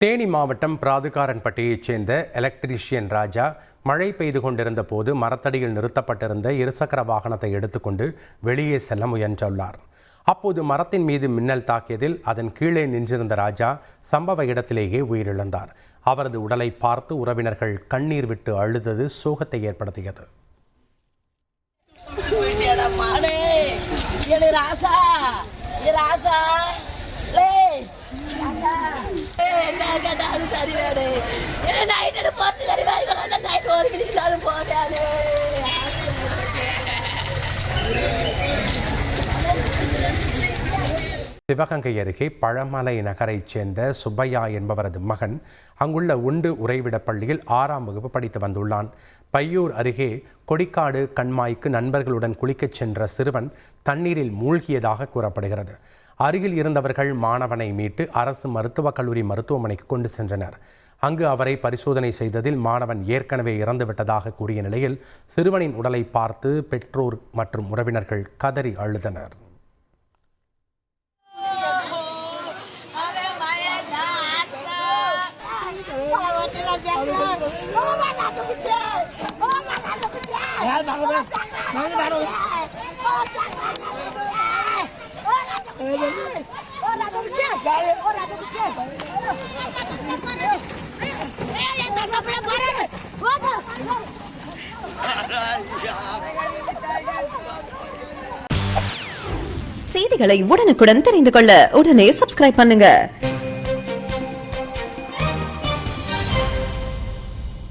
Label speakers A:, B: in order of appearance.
A: தேனி மாவட்டம் பிராதுகாரன்பட்டியைச் சேர்ந்த எலக்ட்ரீஷியன் ராஜா மழை பெய்து கொண்டிருந்த போது மரத்தடியில் நிறுத்தப்பட்டிருந்த இருசக்கர வாகனத்தை எடுத்துக்கொண்டு வெளியே செல்ல முயன்றுள்ளார். அப்போது மரத்தின் மீது மின்னல் தாக்கியதில் அதன் கீழே நின்றிருந்த ராஜா சம்பவ இடத்திலேயே உயிரிழந்தார். அவரது உடலை பார்த்து உறவினர்கள் கண்ணீர் விட்டு அழுதது சோகத்தை ஏற்படுத்தியது. சிவகங்கை அருகே பழமலை நகரைச் சேர்ந்த சுப்பையா என்பவரது மகன் அங்குள்ள உண்டு உறைவிட பள்ளியில் 6ஆம் வகுப்பு படித்து வந்துள்ளான். பையூர் அருகே கொடிக்காடு கண்மாய்க்கு நண்பர்களுடன் குளிக்கச் சென்ற சிறுவன் தண்ணீரில் மூழ்கியதாக கூறப்படுகிறது. அருகில் இருந்தவர்கள் மாணவனை மீட்டு அரசு மருத்துவக் கல்லூரி மருத்துவமனைக்கு கொண்டு சென்றனர். அங்கு அவரை பரிசோதனை செய்ததில் மாணவன் ஏற்கனவே இறந்துவிட்டதாக கூறிய நிலையில் சிறுவனின் உடலை பார்த்து பெற்றோர் மற்றும் உறவினர்கள் கதறி அழுதனர்.
B: செய்திகளை உடனுக்குடன் தெரிந்து கொள்ள உடனே சப்ஸ்கிரைப் பண்ணுங்க.